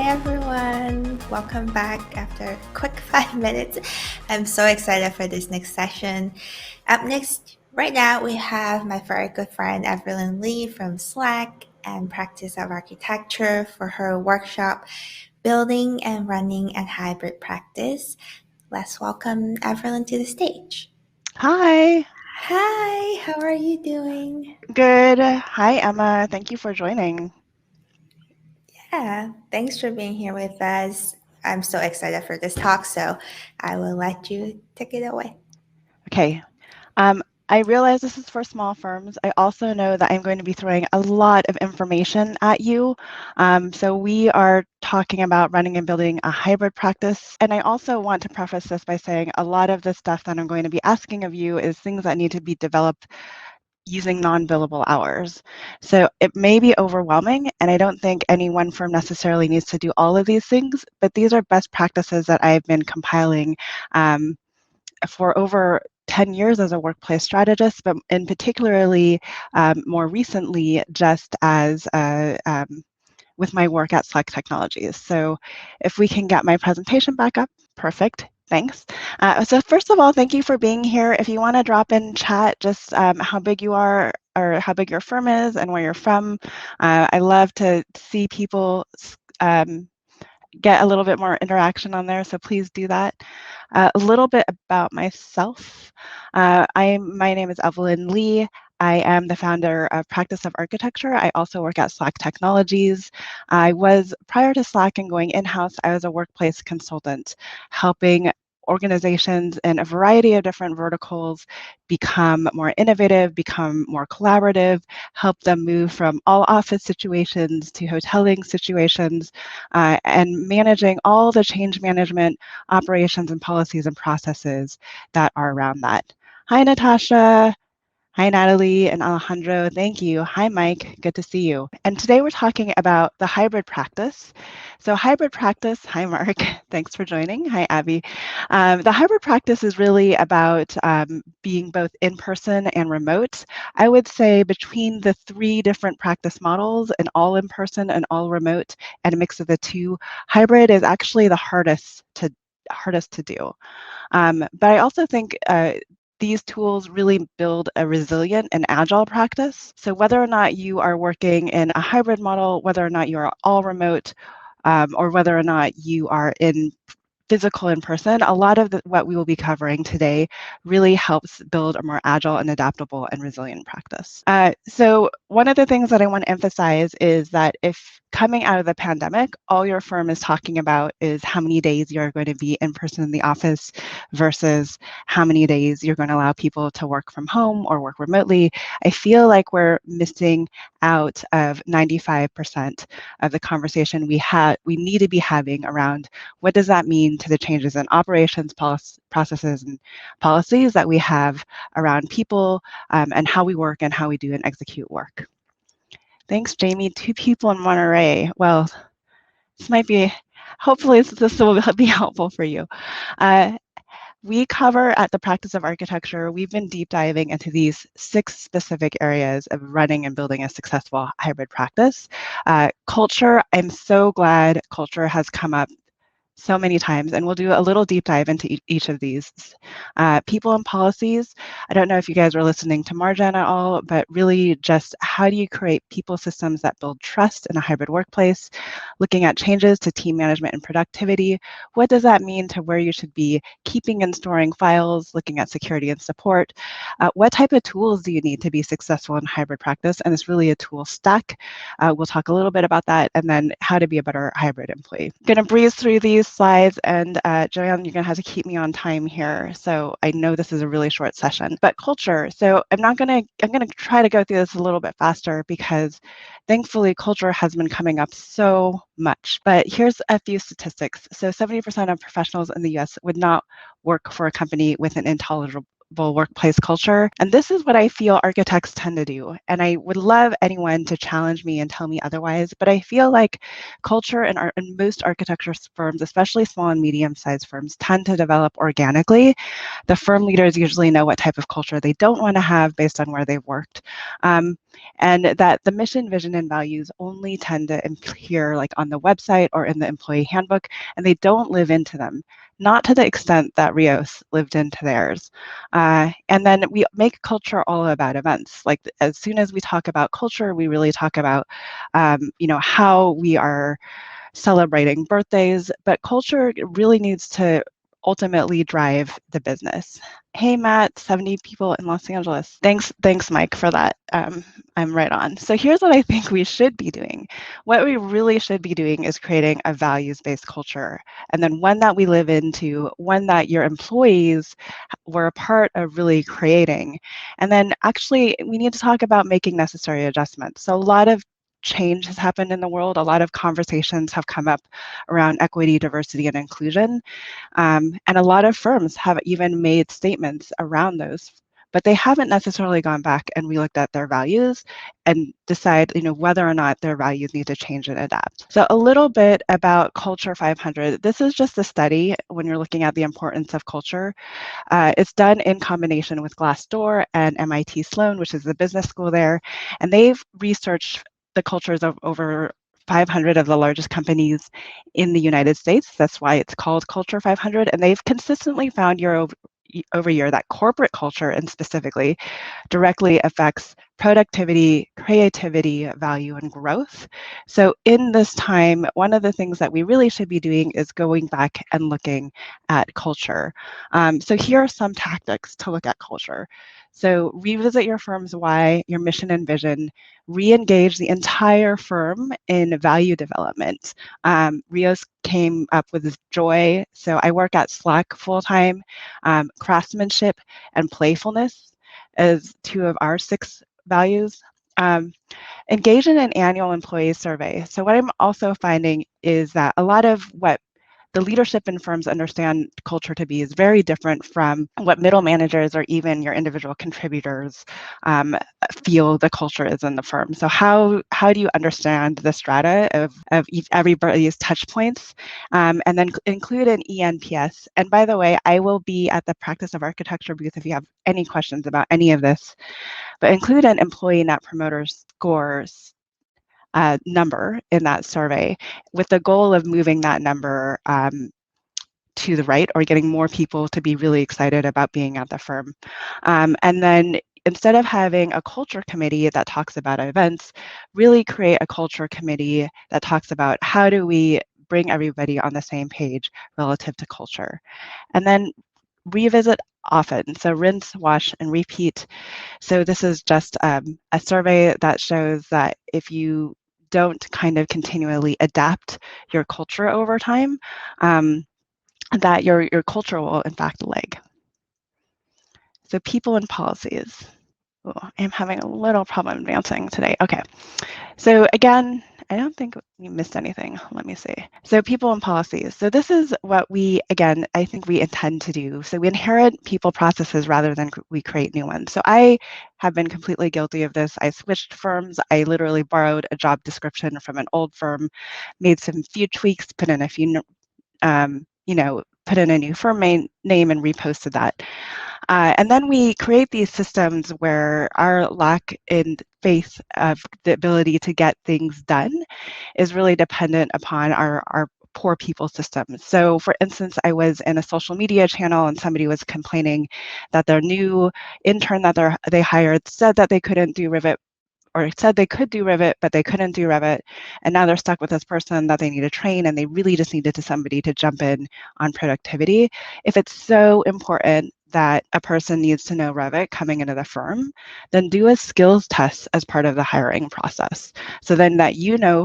everyone. Welcome back after a quick 5 minutes. I'm so excited for this next session. Up next, right now, we have my very good friend Evelyn Lee from Slack and Practice of Architecture for her workshop, Building and Running a Hybrid Practice. Let's welcome Evelyn to the stage. Hi. Hi, how are you doing? Good. Hi, Emma. Thank you for joining. Yeah, thanks for being here with us. I'm so excited for this talk, so I will let you take it away. Okay. I realize this is for small firms. I also know that I'm going to be throwing a lot of information at you. So we are talking about running and building a hybrid practice. And I also want to preface this by saying a lot of the stuff that I'm going to be asking of you is things that need to be developed using non-billable hours. So it may be overwhelming, and I don't think any one firm necessarily needs to do all of these things, but these are best practices that I've been compiling for over 10 years as a workplace strategist, but in particularly more recently, just as with my work at Slack Technologies. So if we can get my presentation back up, perfect. Thanks. So first of all, thank you for being here. If you want to drop in chat just how big you are or how big your firm is and where you're from, I love to see people get a little bit more interaction on there, so please do that. A little bit about myself. My name is Evelyn Lee. I am the founder of Practice of Architecture. I also work at Slack Technologies. Prior to Slack and going in-house, I was a workplace consultant, helping organizations in a variety of different verticals become more innovative, become more collaborative, help them move from all office situations to hoteling situations, and managing all the change management operations and policies and processes that are around that. Hi, Natasha. Hi, Natalie and Alejandro. Thank you. Hi, Mike. Good to see you. And today we're talking about the hybrid practice. So hybrid practice, hi, Mark. Thanks for joining. Hi, Abby. The hybrid practice is really about being both in-person and remote. I would say between the three different practice models, an all in-person and all remote, and a mix of the two, hybrid is actually the hardest to do. But I also think these tools really build a resilient and agile practice. So whether or not you are working in a hybrid model, whether or not you are all remote, or whether or not you are in physical in person, a lot of what we will be covering today really helps build a more agile and adaptable and resilient practice. So one of the things that I want to emphasize is that if coming out of the pandemic, all your firm is talking about is how many days you're going to be in person in the office versus how many days you're going to allow people to work from home or work remotely, I feel like we're missing out of 95% of the conversation we need to be having around what does that mean to the changes in operations, processes, and policies that we have around people and how we work and how we do and execute work. Thanks, Jamie. 2 people in Monterey. Well, this might be, hopefully this will be helpful for you. We cover at the Practice of Architecture, we've been deep diving into these 6 specific areas of running and building a successful hybrid practice. Culture, I'm so glad culture has come up so many times, and we'll do a little deep dive into each of these. People and policies, I don't know if you guys were listening to Marjan at all, but really just how do you create people systems that build trust in a hybrid workplace, looking at changes to team management and productivity. What does that mean to where you should be keeping and storing files, looking at security and support? What type of tools do you need to be successful in hybrid practice? And it's really a tool stack. We'll talk a little bit about that, and then how to be a better hybrid employee. I'm going to breeze through these slides, and Joanne, you're going to have to keep me on time here. So I know this is a really short session, but culture. So I'm going to try to go through this a little bit faster because thankfully culture has been coming up so much. But here's a few statistics. So 70% of professionals in the US would not work for a company with an intolerable workplace culture. And this is what I feel architects tend to do. And I would love anyone to challenge me and tell me otherwise, but I feel like culture in most architecture firms, especially small and medium-sized firms, tend to develop organically. The firm leaders usually know what type of culture they don't want to have based on where they've worked. And that the mission, vision, and values only tend to appear like on the website or in the employee handbook, and they don't live into them, not to the extent that Rios lived into theirs. And then we make culture all about events. Like as soon as we talk about culture, we really talk about, how we are celebrating birthdays, but culture really needs to ultimately drive the business. Hey, Matt, 70 people in Los Angeles. Thanks, Mike, for that. I'm right on. So here's what I think we should be doing. What we really should be doing is creating a values-based culture. And then one that we live into, one that your employees were a part of really creating. And then actually, we need to talk about making necessary adjustments. So a lot of change has happened in the world. A lot of conversations have come up around equity, diversity, and inclusion. And a lot of firms have even made statements around those, but they haven't necessarily gone back and relooked at their values and decide, whether or not their values need to change and adapt. So a little bit about Culture 500. This is just a study when you're looking at the importance of culture. It's done in combination with Glassdoor and MIT Sloan, which is the business school there, and they've researched the cultures of over 500 of the largest companies in the United States. That's why it's called Culture 500. And they've consistently found year over year that corporate culture, and specifically, directly affects productivity, creativity, value, and growth. So in this time, one of the things that we really should be doing is going back and looking at culture. So here are some tactics to look at culture. So revisit your firm's why, your mission and vision, re-engage the entire firm in value development. Rios came up with this joy. So I work at Slack full-time. Craftsmanship and playfulness as two of our 6 values. Engage in an annual employee survey. So what I'm also finding is that a lot of what the leadership in firms understand culture to be is very different from what middle managers or even your individual contributors feel the culture is in the firm. So how do you understand the strata of everybody's touch points, and then include an ENPS. And by the way, I will be at the Practice of Architecture booth if you have any questions about any of this, but include an employee net promoter scores number in that survey with the goal of moving that number to the right or getting more people to be really excited about being at the firm. And then instead of having a culture committee that talks about events, really create a culture committee that talks about how do we bring everybody on the same page relative to culture. And then revisit often. So rinse, wash, and repeat. So this is just a survey that shows that if you don't kind of continually adapt your culture over time, that your culture will in fact lag. So people and policies. Oh, I'm having a little problem advancing today. Okay, so again, I don't think we missed anything. Let me see. So people and policies. So this is what we, again, I think we intend to do. So we inherit people processes rather than we create new ones. So I have been completely guilty of this. I switched firms. I literally borrowed a job description from an old firm, made some few tweaks, put in a few, put in a new firm name and reposted that. And then we create these systems where our lack in faith of the ability to get things done is really dependent upon our poor people systems. So for instance, I was in a social media channel and somebody was complaining that their new intern that they hired said that they couldn't do Rivet, or said they could do Rivet, but they couldn't do Rivet. And now they're stuck with this person that they need to train, and they really just needed somebody to jump in on productivity. If it's so important that a person needs to know Revit coming into the firm, then do a skills test as part of the hiring process. So then that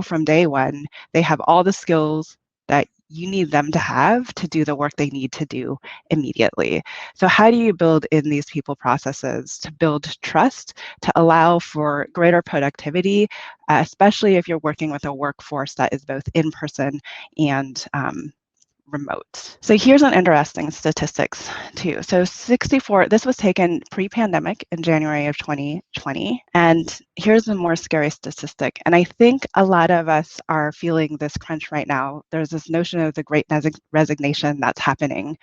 from day one, they have all the skills that you need them to have to do the work they need to do immediately. So how do you build in these people processes to build trust, to allow for greater productivity, especially if you're working with a workforce that is both in person and remote. So here's an interesting statistics too. So 64, this was taken pre-pandemic in January of 2020. And here's a more scary statistic. And I think a lot of us are feeling this crunch right now. There's this notion of the great resignation that's happening.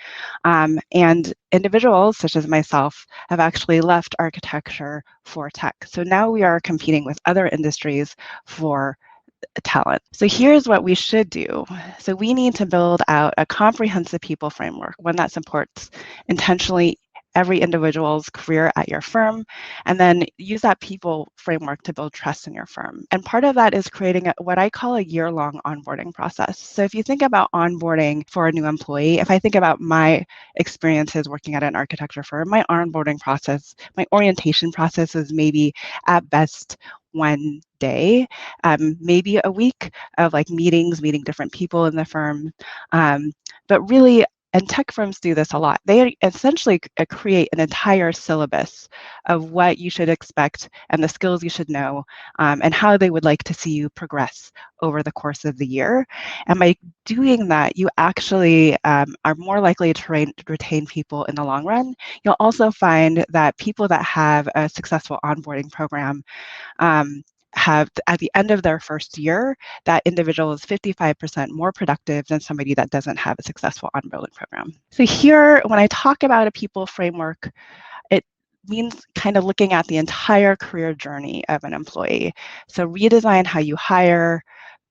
And individuals such as myself have actually left architecture for tech. So now we are competing with other industries for talent. So here's what we should do. So we need to build out a comprehensive people framework, one that supports intentionally every individual's career at your firm, and then use that people framework to build trust in your firm. And part of that is creating what I call a year-long onboarding process. So if you think about onboarding for a new employee, if I think about my experiences working at an architecture firm, my onboarding process, my orientation process is maybe at best 1 day, maybe a week of like meeting different people in the firm. But really, and tech firms do this a lot. They essentially create an entire syllabus of what you should expect and the skills you should know, and how they would like to see you progress over the course of the year. And by doing that, you actually are more likely to retain people in the long run. You'll also find that people that have a successful onboarding program have, at the end of their first year, that individual is 55% more productive than somebody that doesn't have a successful onboarding program. So here, when I talk about a people framework, it means kind of looking at the entire career journey of an employee. So redesign how you hire,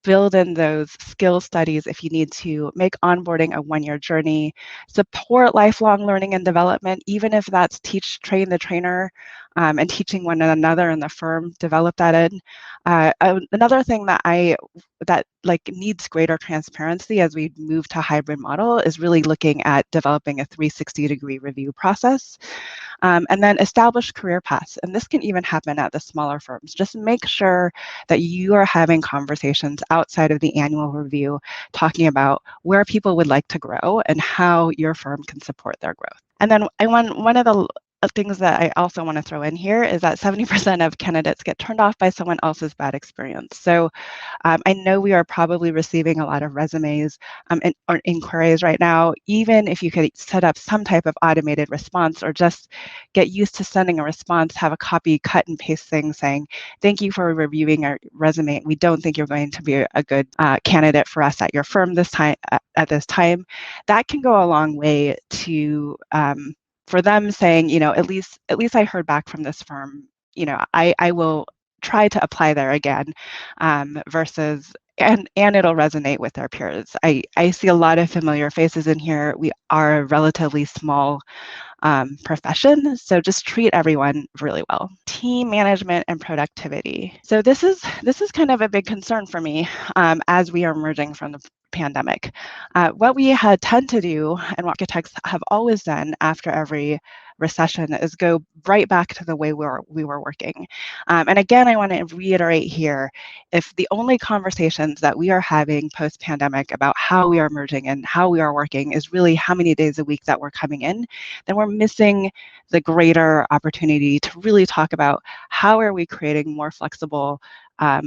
build in those skill studies if you need to, make onboarding a one-year journey, support lifelong learning and development, even if that's teach, train the trainer, and teaching one another in the firm, develop that in. Another thing that needs greater transparency as we move to hybrid model is really looking at developing a 360-degree review process. And then establish career paths. And this can even happen at the smaller firms. Just make sure that you are having conversations outside of the annual review, talking about where people would like to grow and how your firm can support their growth. And then one of the things that I also want to throw in here is that 70% of candidates get turned off by someone else's bad experience. So I know we are probably receiving a lot of resumes or inquiries right now. Even if you could set up some type of automated response or just get used to sending a response, have a copy, cut and paste thing saying, thank you for reviewing our resume. We don't think you're going to be a good candidate for us at your firm this time. At this time, that can go a long way to for them saying, at least I heard back from this firm. I will try to apply there again, versus and it'll resonate with their peers. I see a lot of familiar faces in here. We are a relatively small profession, so just treat everyone really well. Team management and productivity. So this is kind of a big concern for me as we are emerging from the pandemic. What we tend to do, and what architects have always done after every recession, is go right back to the way we were working. And again, I want to reiterate here, if the only conversations that we are having post-pandemic about how we are emerging and how we are working is really how many days a week that we're coming in, then we're missing the greater opportunity to really talk about how are we creating more flexible,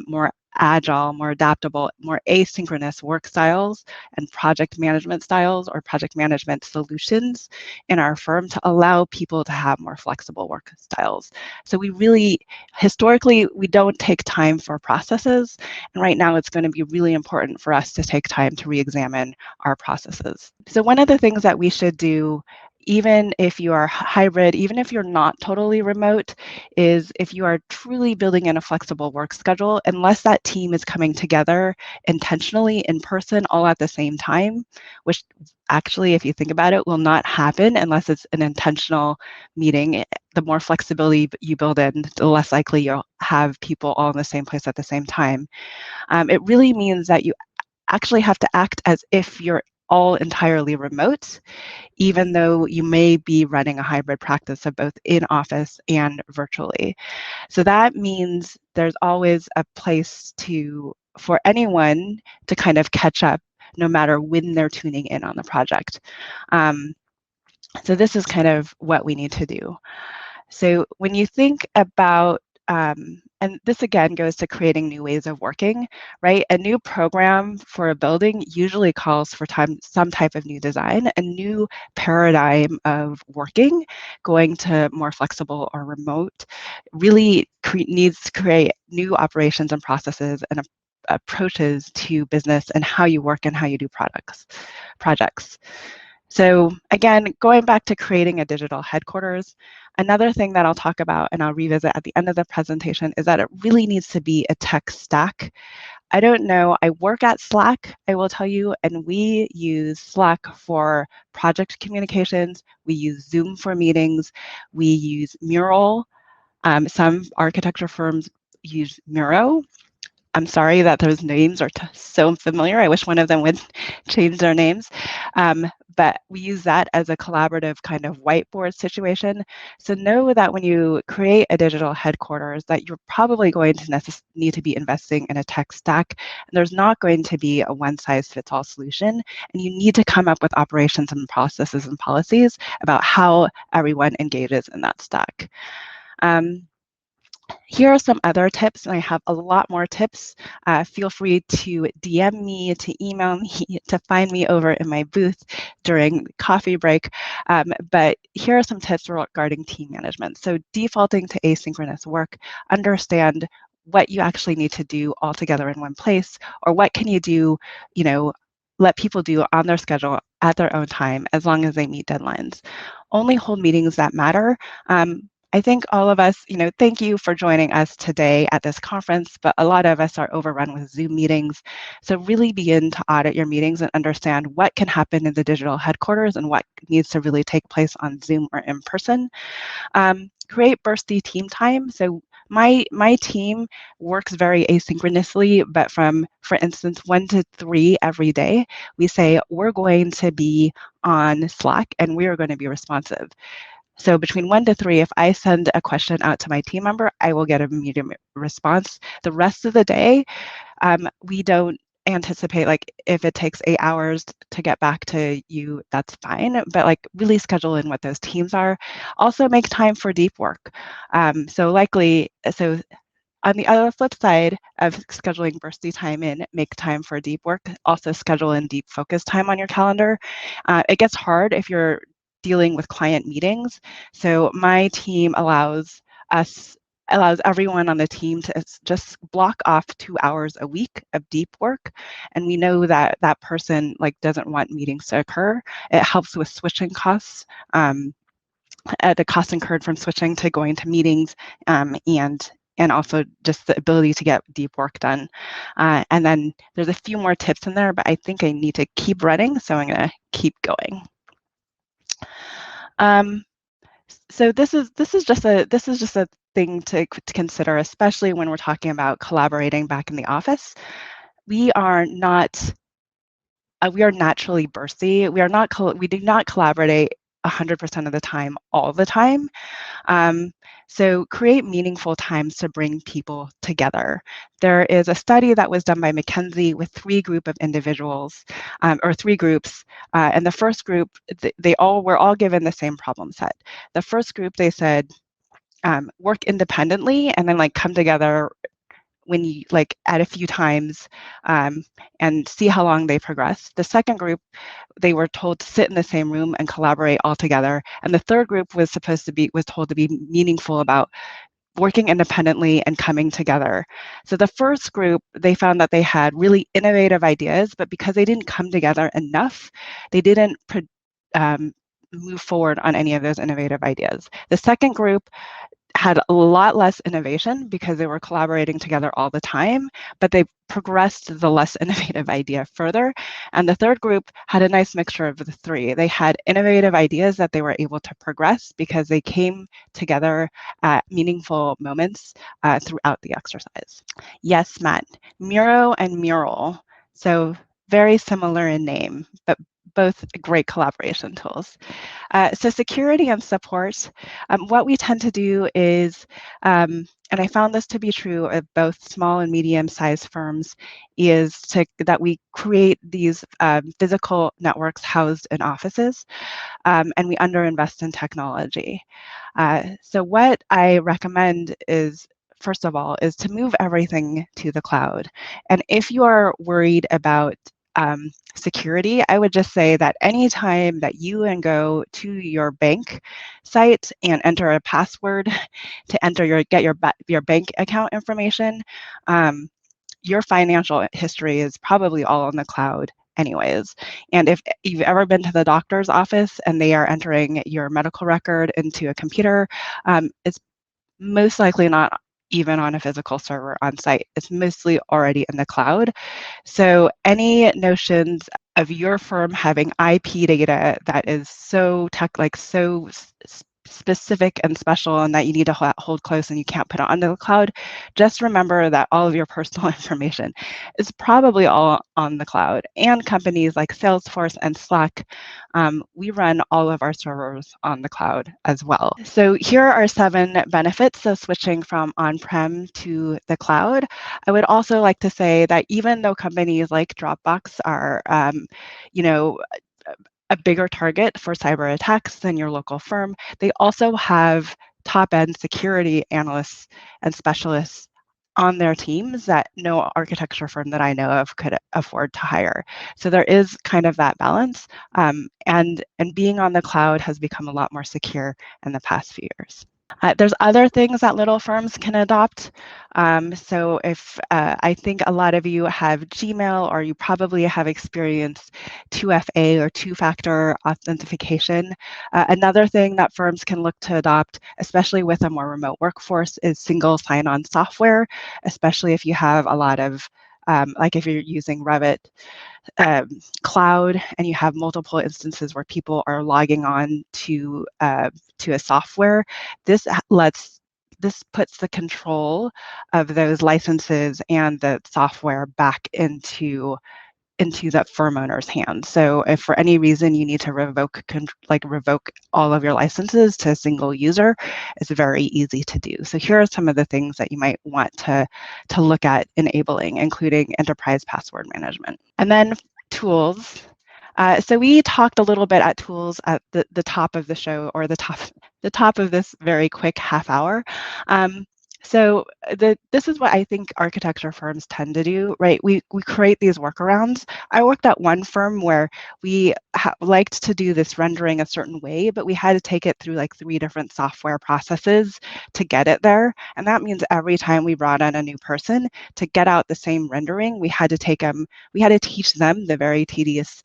more agile, more adaptable, more asynchronous work styles and project management styles or project management solutions in our firm to allow people to have more flexible work styles. So we really, historically, we don't take time for processes. And right now it's going to be really important for us to take time to re-examine our processes. So one of the things that we should do, even if you are hybrid, even if you're not totally remote, is if you are truly building in a flexible work schedule, unless that team is coming together intentionally in person all at the same time, which actually, if you think about it, will not happen unless it's an intentional meeting. The more flexibility you build in, the less likely you'll have people all in the same place at the same time. It really means that you actually have to act as if you're all entirely remote, even though you may be running a hybrid practice of both in office and virtually. So that means there's always a place for anyone to kind of catch up, no matter when they're tuning in on the project. So this is kind of what we need to do. So when you think about and this again goes to creating new ways of working, right? A new program for a building usually calls for some type of new design, a new paradigm of working, going to more flexible or remote, really needs to create new operations and processes and approaches to business and how you work and how you do projects. So again, going back to creating a digital headquarters, another thing that I'll talk about and I'll revisit at the end of the presentation is that it really needs to be a tech stack. I don't know, I work at Slack, I will tell you, and we use Slack for project communications, we use Zoom for meetings, we use Mural. Some architecture firms use Miro. I'm sorry that those names are so familiar. I wish one of them would change their names. But we use that as a collaborative kind of whiteboard situation. So know that when you create a digital headquarters, that you're probably going to need to be investing in a tech stack. And there's not going to be a one-size-fits-all solution. And you need to come up with operations and processes and policies about how everyone engages in that stack. Here are some other tips, and I have a lot more tips. Feel free to DM me, to email me, to find me over in my booth during coffee break. But here are some tips regarding team management. So defaulting to asynchronous work, understand what you actually need to do all together in one place, or what can you do, let people do on their schedule at their own time, as long as they meet deadlines. Only hold meetings that matter. I think all of us, thank you for joining us today at this conference, but a lot of us are overrun with Zoom meetings. So really begin to audit your meetings and understand what can happen in the digital headquarters and what needs to really take place on Zoom or in person. Create bursty team time. So my team works very asynchronously, but from, for instance, 1 to 3 every day, we say we're going to be on Slack and we are going to be responsive. So between 1 to 3, if I send a question out to my team member, I will get an immediate response. The rest of the day, we don't anticipate, like, if it takes 8 hours to get back to you, that's fine, but like really schedule in what those teams are. Also make time for deep work. So on the other flip side of scheduling bursty time in, make time for deep work. Also schedule in deep focus time on your calendar. It gets hard if you're dealing with client meetings. So my team allows everyone on the team to just block off 2 hours a week of deep work. And we know that that person doesn't want meetings to occur. It helps with switching costs, the costs incurred from switching to going to meetings, and also just the ability to get deep work done. And then there's a few more tips in there, but I think I need to keep running, so I'm gonna keep going. So this is just a thing to consider, especially when we're talking about collaborating back in the office. We are naturally bursty. We do not collaborate 100% of the time, all the time. So create meaningful times to bring people together. There is a study that was done by McKinsey with 3 groups of individuals, or 3 groups. And the first group, they all were all given the same problem set. The first group, they said, work independently and then come together when you at a few times, and see how long they progress. The second group, they were told to sit in the same room and collaborate all together. And the third group was told to be meaningful about working independently and coming together. So the first group, they found that they had really innovative ideas, but because they didn't come together enough, they didn't move forward on any of those innovative ideas. The second group had a lot less innovation because they were collaborating together all the time, but they progressed the less innovative idea further. And the third group had a nice mixture of the 3. They had innovative ideas that they were able to progress because they came together at meaningful moments throughout the exercise. Yes, Matt, Miro and Mural. So very similar in name, but both great collaboration tools. So security and support, what we tend to do is, and I found this to be true of both small and medium-sized firms, is that we create these physical networks housed in offices, and we underinvest in technology. So what I recommend is first of all, is to move everything to the cloud. And if you are worried about security, I would just say that anytime that you go to your bank site and enter a password to get your bank account information, your financial history is probably all on the cloud anyways. And if you've ever been to the doctor's office and they are entering your medical record into a computer, it's most likely not even on a physical server on site. It's mostly already in the cloud. So any notions of your firm having IP data that is so specific and special and that you need to hold close and you can't put it onto the cloud, just remember that all of your personal information is probably all on the cloud. And companies like Salesforce and Slack, we run all of our servers on the cloud as well. So here are 7 benefits of switching from on-prem to the cloud. I would also like to say that even though companies like Dropbox are, a bigger target for cyber attacks than your local firm, they also have top-end security analysts and specialists on their teams that no architecture firm that I know of could afford to hire. So there is kind of that balance, and being on the cloud has become a lot more secure in the past few years. There's other things that little firms can adopt. So if I think a lot of you have Gmail, or you probably have experienced 2FA or two-factor authentication. Another thing that firms can look to adopt, especially with a more remote workforce, is single sign-on software, especially if you have a lot of, like if you're using Revit cloud and you have multiple instances where people are logging on to a software. This puts the control of those licenses and the software back into that firm owner's hands. So if for any reason you need to revoke all of your licenses to a single user, it's very easy to do. So here are some of the things that you might want to look at enabling, including enterprise password management. And then tools. So we talked a little bit at tools at the top of the show, or the top of this very quick half hour. So this is what I think architecture firms tend to do, right? We create these workarounds. I worked at one firm where we liked to do this rendering a certain way, but we had to take it through like 3 different software processes to get it there. And that means every time we brought in a new person to get out the same rendering, we had to teach them the very tedious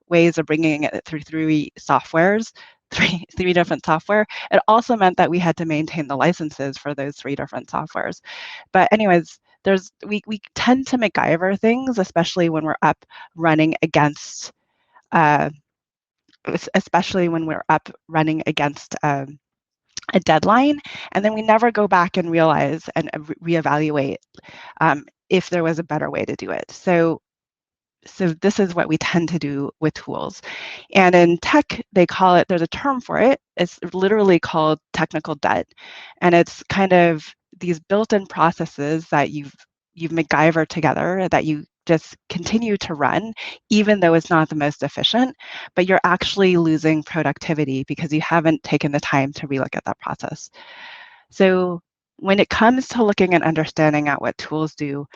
ways of bringing it through 3 softwares. Three different software. It also meant that we had to maintain the licenses for those 3 different softwares. Running against, especially when we're up running against a deadline, and then we never go back and realize and reevaluate if there was a better way to do it. So this is what we tend to do with tools. And in tech, they call it, there's a term for it. It's literally called technical debt. And it's kind of these built-in processes that you've MacGyvered together that you just continue to run, even though it's not the most efficient, but you're actually losing productivity because you haven't taken the time to relook at that process. So when it comes to looking and understanding at what tools do,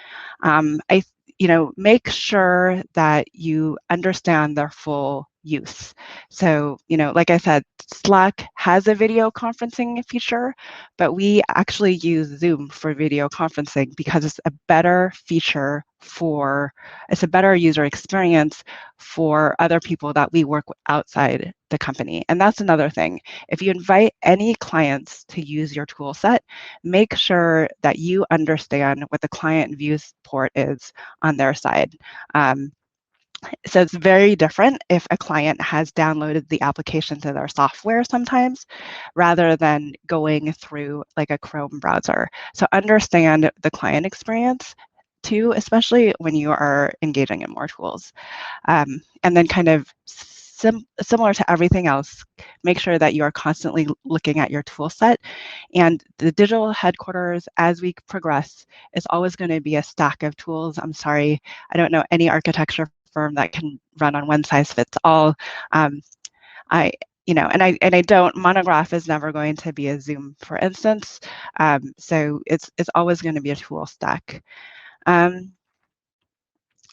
make sure that you understand their full use. So, like I said, Slack has a video conferencing feature, but we actually use Zoom for video conferencing because it's a better feature it's a better user experience for other people that we work with outside the company. And that's another thing. If you invite any clients to use your tool set, make sure that you understand what the client viewport is on their side. So it's very different if a client has downloaded the application to their software sometimes, rather than going through like a Chrome browser. So understand the client experience too, especially when you are engaging in more tools. And then kind of similar to everything else, make sure that you are constantly looking at your tool set. And the digital headquarters, as we progress, is always going to be a stack of tools. I'm sorry, I don't know any architecture firm that can run on one size fits all. and I don't, monograph is never going to be a Zoom, for instance. So it's always going to be a tool stack. And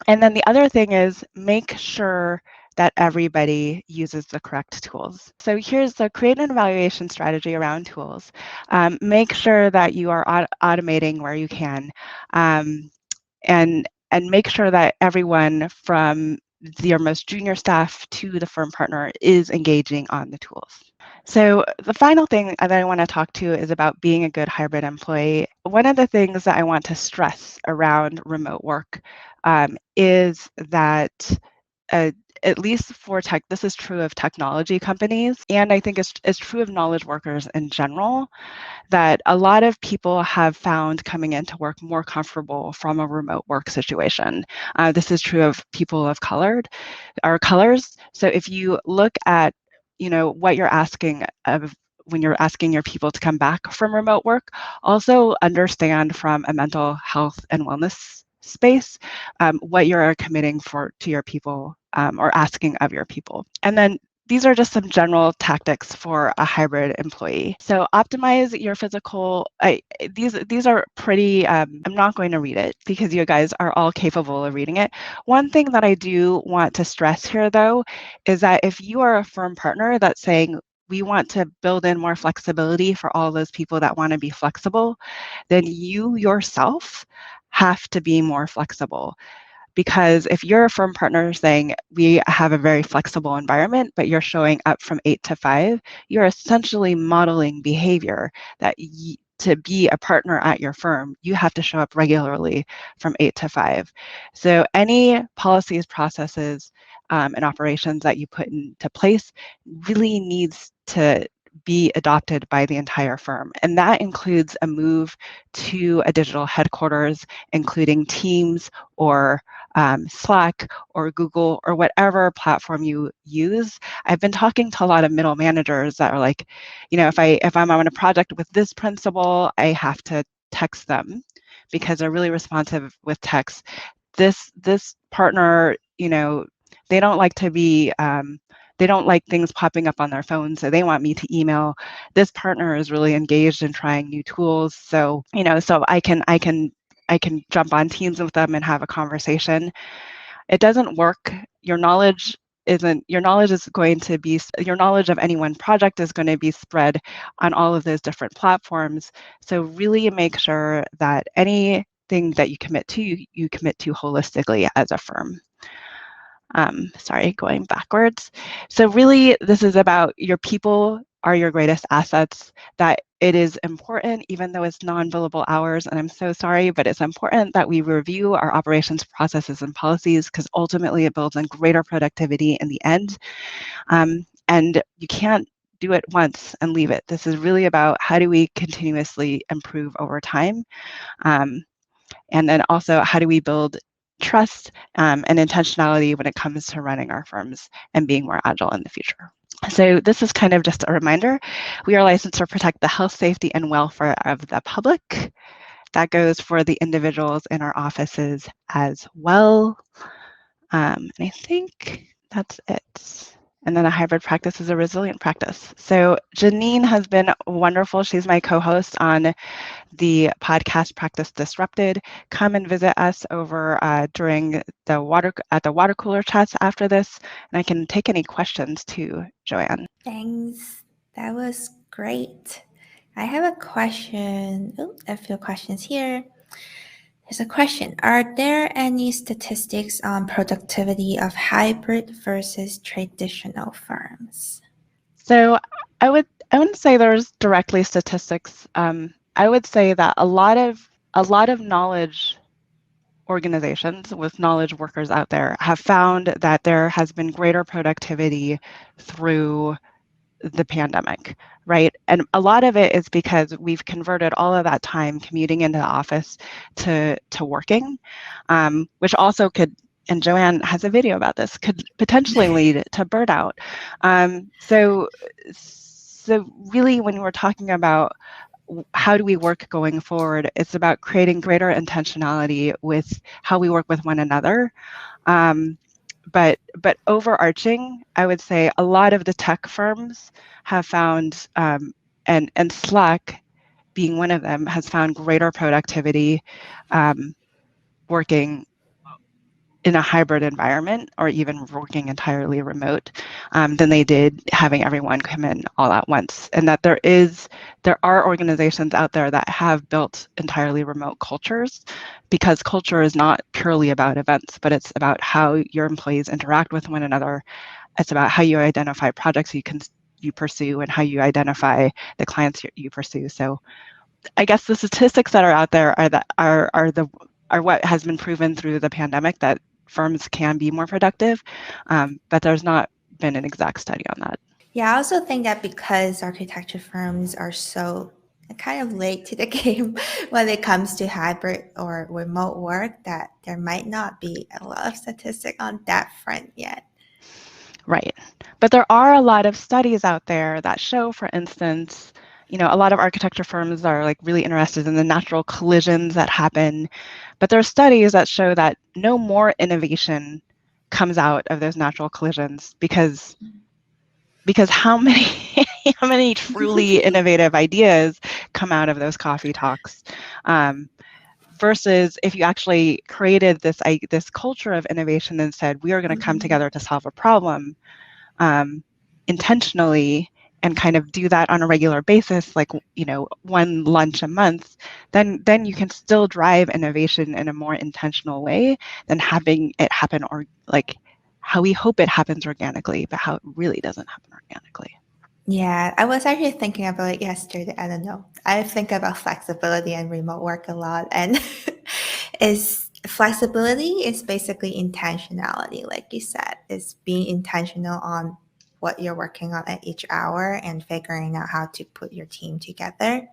then the other thing is make sure that everybody uses the correct tools. So here's the create an evaluation strategy around tools. Make sure that you are automating where you can, and make sure that everyone from your most junior staff to the firm partner is engaging on the tools. So the final thing that I want to talk to is about being a good hybrid employee. One of the things that I want to stress around remote work is that at least for tech, this is true of technology companies, and I think it's true of knowledge workers in general, that a lot of people have found coming into work more comfortable from a remote work situation. This is true of people of colors. So if you look at, what you're asking of when you're asking your people to come back from remote work, also understand from a mental health and wellness space what you're committing to your people, or asking of your people. And then these are just some general tactics for a hybrid employee. So optimize your physical, these are pretty, I'm not going to read it because you guys are all capable of reading it. One thing that I do want to stress here though, is that if you are a firm partner that's saying, we want to build in more flexibility for all those people that want to be flexible, then you yourself have to be more flexible. Because if you're a firm partner saying, we have a very flexible environment, but you're showing up from 8 to 5, you're essentially modeling behavior that to be a partner at your firm, you have to show up regularly from 8 to 5. So any policies, processes, and operations that you put into place really needs to be adopted by the entire firm. And that includes a move to a digital headquarters, including Teams or Slack or Google or whatever platform you use. I've been talking to a lot of middle managers that are like, if I'm on a project with this principal, I have to text them because they're really responsive with text. This partner, they don't like to be they don't like things popping up on their phone, so they want me to email. This partner is really engaged in trying new tools, so so I can jump on Teams with them and have a conversation. It doesn't work. Your knowledge is going to be, your knowledge of any one project is going to be spread on all of those different platforms. So really make sure that anything that you commit to, you commit to holistically as a firm. Sorry, going backwards. So really, this is about your people are your greatest assets, that it is important, even though it's non-billable hours, and I'm so sorry, but it's important that we review our operations processes and policies, because ultimately it builds in greater productivity in the end. And you can't do it once and leave it. This is really about how do we continuously improve over time. And then also, how do we build trust and intentionality when it comes to running our firms and being more agile in the future. So this is kind of just a reminder. We are licensed to protect the health, safety, and welfare of the public. That goes for the individuals in our offices as well. And I think that's it. And then a hybrid practice is a resilient practice. So Janine has been wonderful. She's my co-host on the podcast Practice Disrupted. Come and visit us over during the water cooler chats after this, and I can take any questions too, Joanne. Thanks. That was great. I have a question. A few questions here. There's a question. Are there any statistics on productivity of hybrid versus traditional firms? So I wouldn't say there's directly statistics. I would say that a lot of knowledge organizations with knowledge workers out there have found that there has been greater productivity through the pandemic, right? And a lot of it is because we've converted all of that time commuting into the office to working, which also could, and Joanne has a video about this, could potentially lead to burnout. So really, when we're talking about how do we work going forward, it's about creating greater intentionality with how we work with one another. but overarching, I would say a lot of the tech firms have found, and Slack being one of them, has found greater productivity working in a hybrid environment or even working entirely remote than they did having everyone come in all at once. And that there are organizations out there that have built entirely remote cultures, because culture is not purely about events, but it's about how your employees interact with one another. It's about how you identify projects you pursue and how you identify the clients you pursue. So I guess the statistics that are out there are what has been proven through the pandemic, that firms can be more productive, but there's not been an exact study on that. Yeah, I also think that because architecture firms are so kind of late to the game when it comes to hybrid or remote work, that there might not be a lot of statistic on that front yet. Right. But there are a lot of studies out there that show, for instance, a lot of architecture firms are like really interested in the natural collisions that happen, but there are studies that show that no more innovation comes out of those natural collisions, because how many how many truly innovative ideas come out of those coffee talks, versus if you actually created this culture of innovation and said, we are going to come together to solve a problem intentionally, and kind of do that on a regular basis, like one lunch a month, then you can still drive innovation in a more intentional way than having it happen, or like how we hope it happens organically, but how it really doesn't happen organically. Yeah, I was actually thinking about it yesterday. I don't know. I think about flexibility and remote work a lot, and is flexibility is basically intentionality, like you said, is being intentional on what you're working on at each hour and figuring out how to put your team together.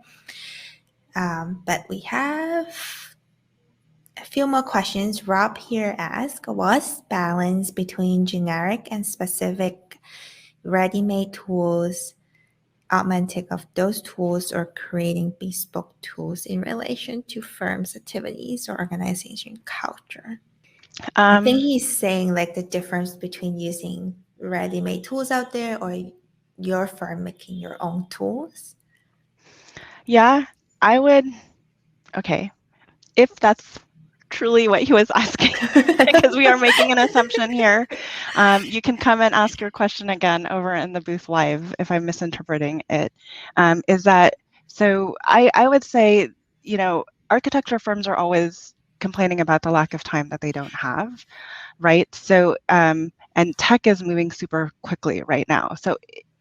But we have a few more questions. Rob here asks, what's balance between generic and specific ready-made tools, augmenting of those tools, or creating bespoke tools in relation to firms' activities or organization culture? I think he's saying like the difference between using ready-made tools out there or your firm making your own tools. Yeah, I would. Okay, if that's truly what he was asking, because we are making an assumption here. You can come and ask your question again over in the booth live if I'm misinterpreting it. Is that, so I would say, architecture firms are always complaining about the lack of time that they don't have, right? So, and tech is moving super quickly right now.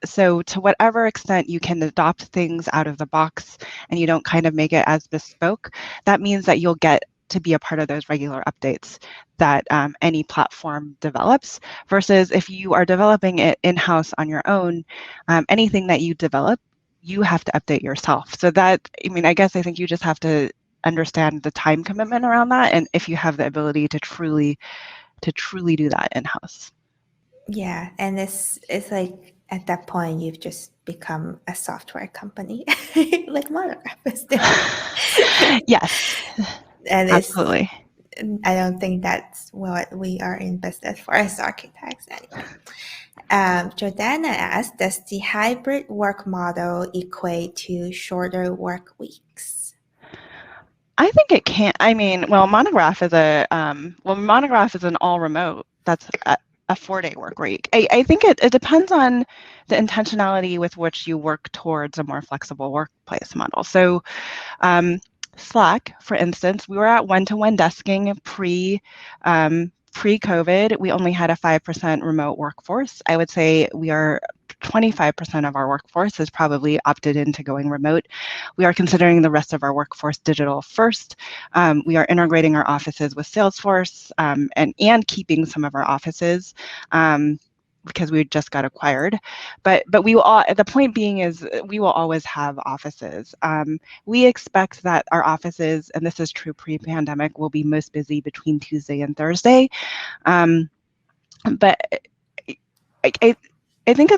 So to whatever extent you can adopt things out of the box and you don't kind of make it as bespoke, that means that you'll get to be a part of those regular updates that any platform develops, versus if you are developing it in-house on your own, anything that you develop, you have to update yourself. So that, I guess I think you just have to understand the time commitment around that, and if you have the ability to truly do that in-house. Yeah, and it's like at that point you've just become a software company, like Monograph is doing. Yes, And absolutely. I don't think that's what we are in business for as architects anyway. Jordana asked, does the hybrid work model equate to shorter work weeks? I think it can. Monograph is Monograph is an all remote. That's a 4-day work week. I think it depends on the intentionality with which you work towards a more flexible workplace model. So, Slack, for instance, we were at one-to-one desking pre-COVID. We only had a 5% remote workforce. I would say 25% of our workforce has probably opted into going remote. We are considering the rest of our workforce digital first. We are integrating our offices with Salesforce, and keeping some of our offices. Because we just got acquired, but we will the point being is we will always have offices. We expect that our offices, and this is true pre-pandemic, will be most busy between Tuesday and Thursday. But I think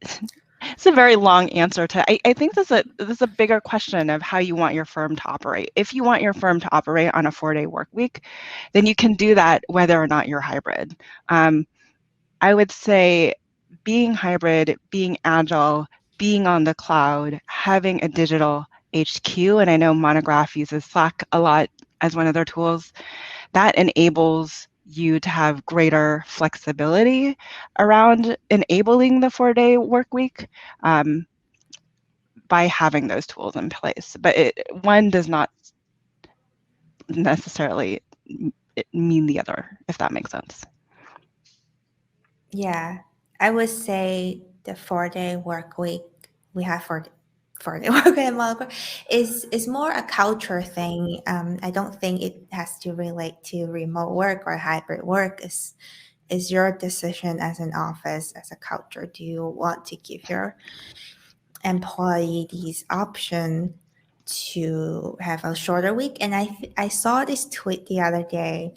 it's a very long answer to. I think this is a bigger question of how you want your firm to operate. If you want your firm to operate on a 4-day work week, then you can do that whether or not you're hybrid. I would say being hybrid, being agile, being on the cloud, having a digital HQ, and I know Monograph uses Slack a lot as one of their tools, that enables you to have greater flexibility around enabling the 4-day work week by having those tools in place. But one does not necessarily mean the other, if that makes sense. Yeah, I would say the 4-day work week we have for 4-day work week in Monaco is more a culture thing. I don't think it has to relate to remote work or hybrid work. Is your decision as an office, as a culture. Do you want to give your employee these option to have a shorter week? And I saw this tweet the other day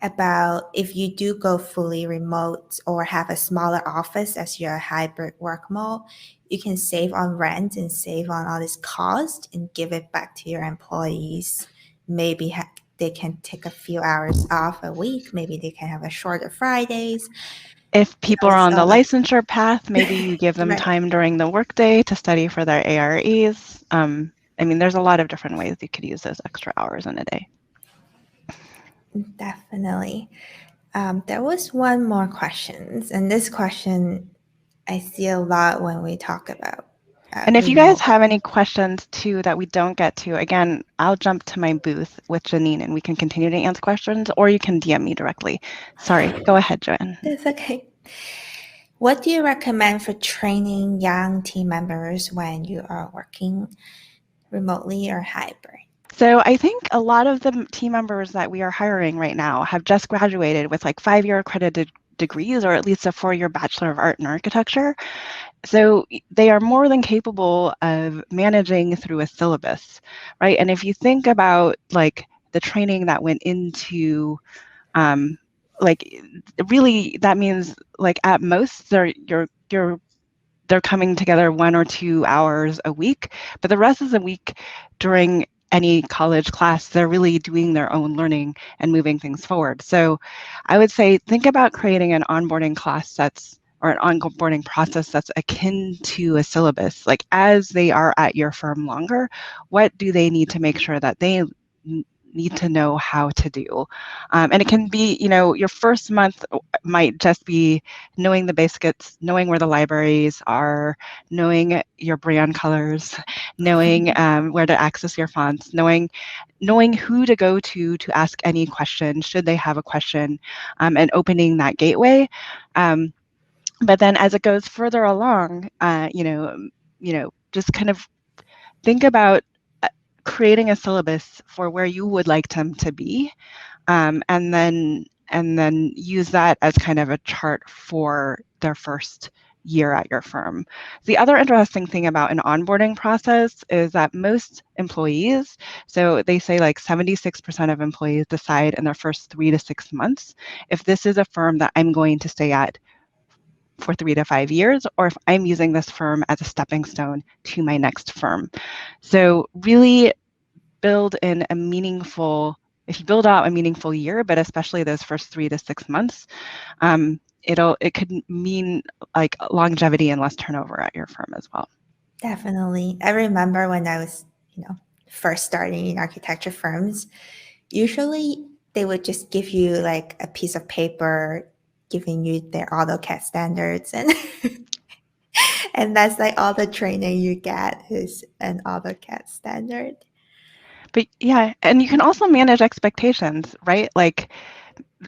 about if you do go fully remote or have a smaller office as your hybrid work mode, you can save on rent and save on all this cost and give it back to your employees. Maybe they can take a few hours off a week. Maybe they can have a shorter Fridays. If people are It's on the all like licensure path, maybe you give them right. time during the workday to study for their AREs. I mean, there's a lot of different ways you could use those extra hours in a day. Definitely. There was one more question, and this question I see a lot when we talk about And if you guys remote. have any questions too that we don't get to, again, I'll jump to my booth with Janine and we can continue to answer questions, or you can DM me directly. Sorry, go ahead, Joanne. That's okay. What do you recommend for training young team members when you are working remotely or hybrid? So I think a lot of the team members that we are hiring right now have just graduated with like 5-year accredited degrees, or at least a 4-year Bachelor of Art in Architecture. So they are more than capable of managing through a syllabus, right? And if you think about like the training that went into like really that means like at most they're coming together 1 or 2 hours a week, but the rest of the week during any college class, they're really doing their own learning and moving things forward. So I would say think about creating an onboarding class or an onboarding process that's akin to a syllabus. Like as they are at your firm longer, what do they need to make sure that they need to know how to do? And it can be, your first month might just be knowing the basics, knowing where the libraries are, knowing your brand colors, knowing where to access your fonts, knowing who to go to ask any question, should they have a question, and opening that gateway. But then as it goes further along, just kind of think about creating a syllabus for where you would like them to be, and then use that as kind of a chart for their first year at your firm. The other interesting thing about an onboarding process is that most employees, so they say like 76% of employees decide in their first 3 to 6 months if this is a firm that I'm going to stay at for 3 to 5 years, or if I'm using this firm as a stepping stone to my next firm. So really build in a meaningful, if you build out a meaningful year, but especially those first 3 to 6 months, it could mean like longevity and less turnover at your firm as well. Definitely. I remember when I was, first starting in architecture firms, usually they would just give you like a piece of paper giving you their AutoCAD standards and and that's like all the training you get is an AutoCAD standard. But yeah, and you can also manage expectations, right? Like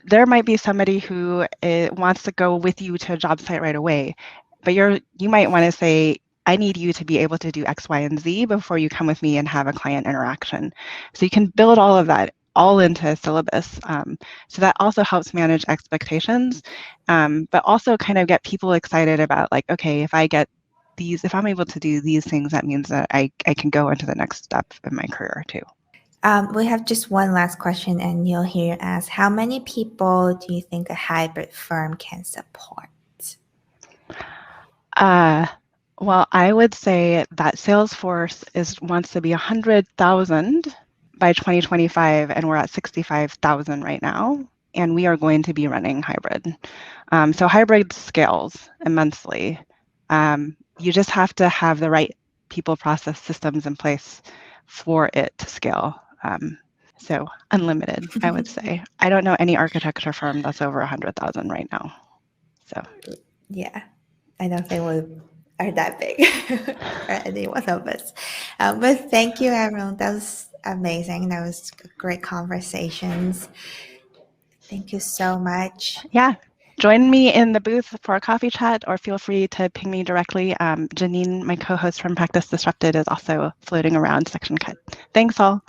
there might be somebody who wants to go with you to a job site right away, but you might want to say, I need you to be able to do X, Y, and Z before you come with me and have a client interaction. So you can build all of that all into a syllabus. So that also helps manage expectations, but also kind of get people excited about like, okay, if I'm able to do these things, that means that I can go into the next step in my career too. We have just one last question, and you'll hear ask, how many people do you think a hybrid firm can support? Well, I would say that Salesforce wants to be 100,000 by 2025, and we're at 65,000 right now. and we are going to be running hybrid. So hybrid scales immensely. You just have to have the right people, process, systems in place for it to scale. So unlimited, I would say. I don't know any architecture firm that's over 100,000 right now. So Yeah, I don't think we are that big for any one of us. But thank you, everyone. That was amazing. That was great conversations. Thank you so much. yeah, join me in the booth for a coffee chat, or feel free to ping me directly. Janine, my co-host from Practice Disrupted, is also floating around Section Cut. Thanks all.